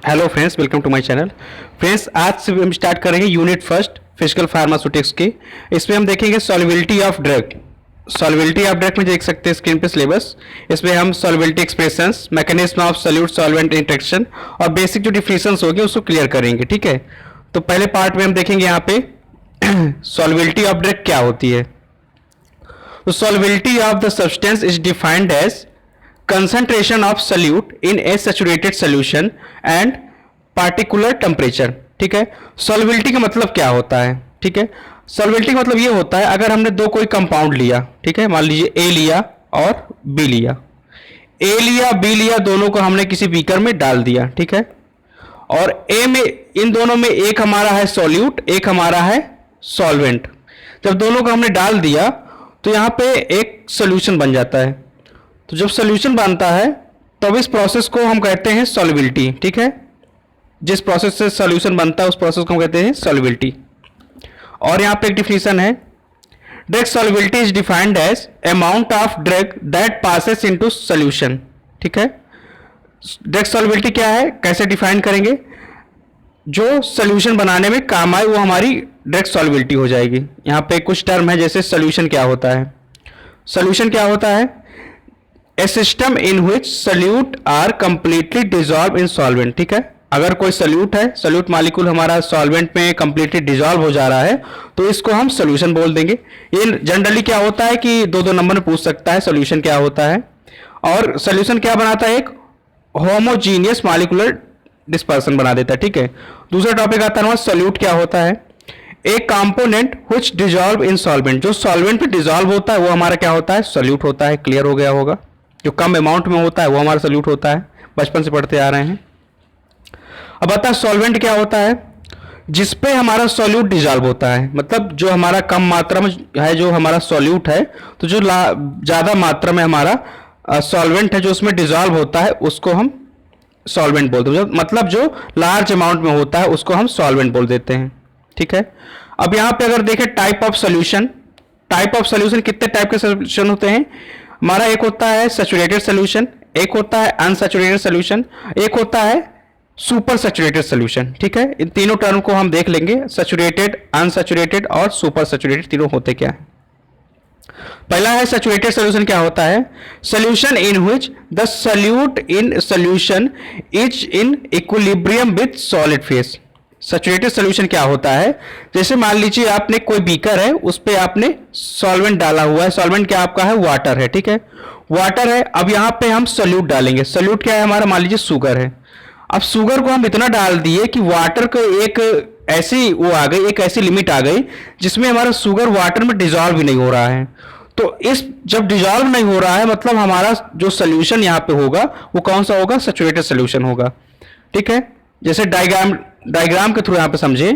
Hello friends, welcome to my channel. Friends, आज से हम स्टार्ट करेंगे यूनिट फर्स्ट फिजिकल फार्मास्यूटिक्स की। इसमें हम देखेंगे solubility of drug. Solubility of drug में देख सकते हैं स्क्रीन पे सिलेबस। इसमें हम solubility expressions, mechanism of solute solvent interaction और बेसिक जो डिफिनेशंस होगी उसको क्लियर करेंगे। ठीक है, तो पहले पार्ट में हम देखेंगे यहाँ पे सॉल्युबिलिटी ऑफ ड्रग क्या होती है। तो solubility of the substance is defined as concentration of solute in a saturated solution and particular temperature। ठीक है, solubility का मतलब क्या होता है। ठीक है, solubility का मतलब ये होता है अगर हमने दो कोई कंपाउंड लिया, ठीक है, मान लीजिए A लिया और B लिया, A लिया B लिया, दोनों को हमने किसी बीकर में डाल दिया। ठीक है, और A में इन दोनों में एक हमारा है सॉल्यूट, एक हमारा है सॉल्वेंट। जब दोनों को हमने डाल दिया तो यहाँ पे एक सोल्यूशन बन जाता है। तो जब सोल्यूशन बनता है तब इस प्रोसेस को हम कहते हैं सॉल्युबिलिटी। ठीक है, जिस प्रोसेस से सॉल्यूशन बनता है उस प्रोसेस को हम कहते हैं सॉल्युबिलिटी। और यहाँ पे एक डिफिनीशन है, drug solubility is defined as amount of drug that passes into solution. ठीक है, ड्रग सॉल्युबिलिटी क्या है, कैसे डिफाइन करेंगे, जो सॉल्यूशन बनाने में काम आए वो हमारी ड्रग सॉल्युबिलिटी हो जाएगी। यहाँ पे कुछ टर्म है, जैसे सॉल्यूशन क्या होता है। सॉल्यूशन क्या होता है, a system in which solute are completely dissolve in solvent. ठीक है, अगर कोई सल्यूट है, सल्यूट मॉलिक्यूल हमारा सॉल्वेंट में कंप्लीटली डिजॉल्व हो जा रहा है तो इसको हम सॉल्यूशन बोल देंगे। ये जनरली क्या होता है कि दो नंबर में पूछ सकता है सॉल्यूशन क्या होता है। और सॉल्यूशन क्या बनाता है, एक होमोजीनियस मॉलिक्यूलर डिस्पर्सन बना देता है। ठीक है, दूसरा टॉपिक आता है सॉल्यूट क्या होता है, एक component which dissolve in solvent. जो सॉल्वेंट में डिजॉल्व होता है वो हमारा क्या होता है, सॉल्यूट होता है। क्लियर हो गया होगा, जो कम अमाउंट में होता है वो हमारा सॉल्यूट होता है, बचपन से पढ़ते आ रहे हैं। अब आता है सॉल्वेंट क्या होता है, जिसपे हमारा सॉल्यूट डिजॉल्व होता है, मतलब जो हमारा कम मात्रा में है जो हमारा सॉल्यूट है, तो जो ज़्यादा मात्रा में हमारा सॉल्वेंट है जो उसमें डिजॉल्व होता है उसको हम सॉल्वेंट बोलते हैं। मतलब जो लार्ज अमाउंट में होता है उसको हम सॉल्वेंट बोल देते हैं। ठीक है, अब यहाँ पे अगर देखें type of solution, type of solution कितने टाइप के सोल्यूशन होते हैं हमारा, एक होता है सैचुरेटेड सोल्यूशन, एक होता है अनसैचुरेटेड सोल्यूशन, एक होता है सुपर सैचुरेटेड सोल्यूशन। ठीक है, इन तीनों टर्म को हम देख लेंगे, सैचुरेटेड, अनसैचुरेटेड और सुपर सैचुरेटेड तीनों होते क्या है। पहला है सैचुरेटेड सोल्यूशन क्या होता है, solution in which the solute in solution is in equilibrium with solid phase. Saturated solution क्या होता है, जैसे मान लीजिए आपने कोई बीकर है, उस पे आपने सॉल्वेंट डाला हुआ है। सॉल्वेंट क्या आपका है, वाटर है। ठीक है, वाटर है। अब यहाँ पे हम सॉल्यूट डालेंगे। सॉल्यूट क्या है हमारा, मान लीजिए शुगर है। अब शुगर को हम इतना डाल दिए कि वाटर को एक ऐसी वो आ गई, एक ऐसी लिमिट आ गई जिसमें हमारा शुगर वाटर में डिजॉल्व भी नहीं हो रहा है। तो इस जब डिजॉल्व नहीं हो रहा है मतलब हमारा जो सोल्यूशन यहाँ पे होगा वो कौन सा होगा, सैचुरेटेड सोल्यूशन होगा। ठीक है, जैसे डायग्राम के थ्रू यहाँ पे समझे,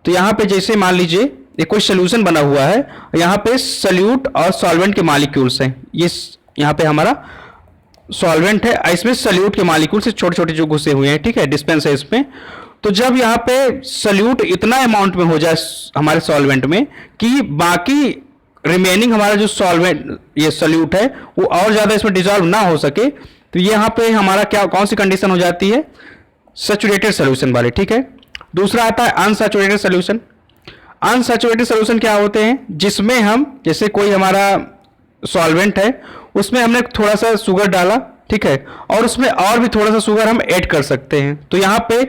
तो यहाँ पे जैसे मान लीजिए एक कोई सोल्यूशन बना हुआ है, यहाँ पे सॉल्यूट और सॉल्वेंट के मॉलिक्यूल्स हैं। ये यहाँ पे हमारा सॉल्वेंट है, इसमें सॉल्यूट के मॉलिक्यूल्स छोटे छोटे जो घुसे हुए हैं। ठीक है, डिस्पेंस है इसमें। तो जब यहाँ पे सॉल्यूट इतना अमाउंट में हो जाए हमारे सॉल्वेंट में कि बाकी रिमेनिंग हमारा जो सॉल्वेंट ये सॉल्यूट है वो और ज़्यादा इसमें डिजॉल्व ना हो सके, तो यहाँ पे हमारा क्या कौन सी कंडीशन हो जाती है, सैचुरेटेड सोल्यूशन वाले। ठीक है, दूसरा आता है अनसैचुरेटेड सोल्यूशन। अनसैचुरेटेड सोल्यूशन क्या होते हैं, जिसमें हम जैसे कोई हमारा सॉल्वेंट है उसमें हमने थोड़ा सा शुगर डाला, ठीक है, और उसमें और भी थोड़ा सा शुगर हम ऐड कर सकते हैं। तो यहाँ पे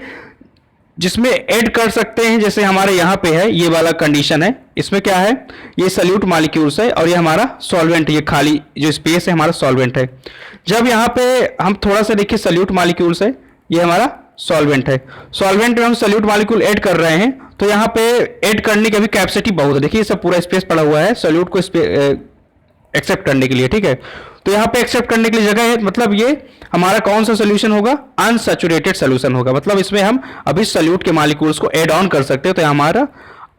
जिसमें ऐड कर सकते हैं, जैसे हमारे यहाँ पे है ये वाला कंडीशन है, इसमें क्या है, ये सॉल्यूट मॉलिक्यूल्स है और ये हमारा सॉल्वेंट, ये खाली जो स्पेस है हमारा सॉल्वेंट है। जब यहाँ पे हम थोड़ा सा देखिए सॉल्यूट मॉलिक्यूल्स है, ये हमारा सॉल्वेंट है। सॉल्वेंट में हम सॉल्यूट मॉलिक्यूल ऐड कर रहे हैं, तो यहाँ पे ऐड करने की अभी कैपेसिटी बहुत है। देखिए ये सब पूरा स्पेस पड़ा हुआ है सॉल्यूट को एक्सेप्ट करने के लिए। ठीक है, तो यहाँ पे एक्सेप्ट करने के लिए जगह है, मतलब ये हमारा कौन सा सोल्यूशन होगा, अनसैचुरेटेड सोल्यूशन होगा। मतलब इसमें हम अभी सॉल्यूट के मॉलिक्यूल्स को ऐड ऑन कर सकते हैं, तो हमारा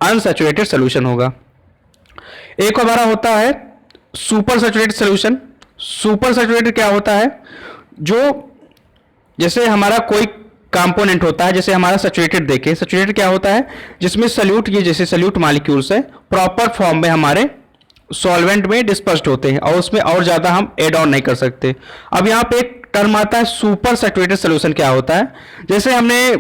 अनसैचुरेटेड सोल्यूशन होगा। एक हमारा होता है super saturated solution. Super saturated क्या होता है, जो जैसे हमारा कोई कंपोनेंट होता है, जैसे हमारा सैचुरेटेड देखें, सैचुरेटेड क्या होता है, जिसमें सॉल्यूट, ये जैसे सॉल्यूट मॉलिक्यूल्स है प्रॉपर फॉर्म में हमारे सॉल्वेंट में डिस्पर्स्ड होते हैं और उसमें और ज़्यादा हम ऐड ऑन नहीं कर सकते। अब यहाँ पे एक टर्म आता है सुपर सैचुरेटेड सोल्यूशन क्या होता है। जैसे हमने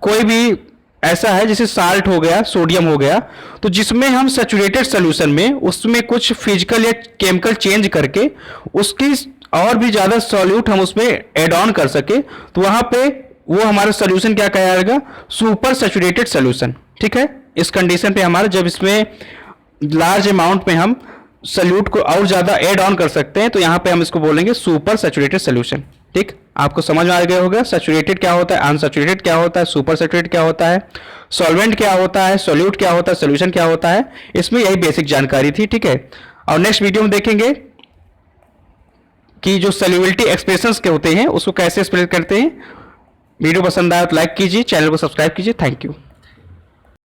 कोई भी ऐसा है जैसे साल्ट हो गया, सोडियम हो गया, तो जिसमें हम सैचुरेटेड सोल्यूशन में उसमें कुछ फिजिकल या केमिकल चेंज करके उसकी और भी ज़्यादा सॉल्यूट हम उसमें एड ऑन कर सके, तो वहाँ पे वो हमारा सोल्यूशन क्या कहलाएगा, सुपर सैचुरेटेड सोल्यूशन। ठीक है, इस कंडीशन पे हमारा जब इसमें लार्ज अमाउंट में हम सल्यूट को और ज़्यादा एड ऑन कर सकते हैं, तो यहाँ पे हम इसको बोलेंगे सुपर सैचुरेटेड सोल्यूशन। ठीक, आपको समझ में आ गया होगा सैचुरेटेड क्या होता है, अनसैचुरेटेड क्या होता है, सुपर सैचुरेटेड क्या होता है, सॉल्वेंट क्या होता है, सोल्यूट क्या होता है, सोल्यूशन क्या होता है। इसमें यही बेसिक जानकारी थी। ठीक है, और नेक्स्ट वीडियो में देखेंगे कि जो सॉल्युबिलिटी एक्सप्रेशंस के होते हैं उसको कैसे एक्सप्रेस करते हैं। वीडियो पसंद आया तो लाइक कीजिए, चैनल को सब्सक्राइब कीजिए। Thank you.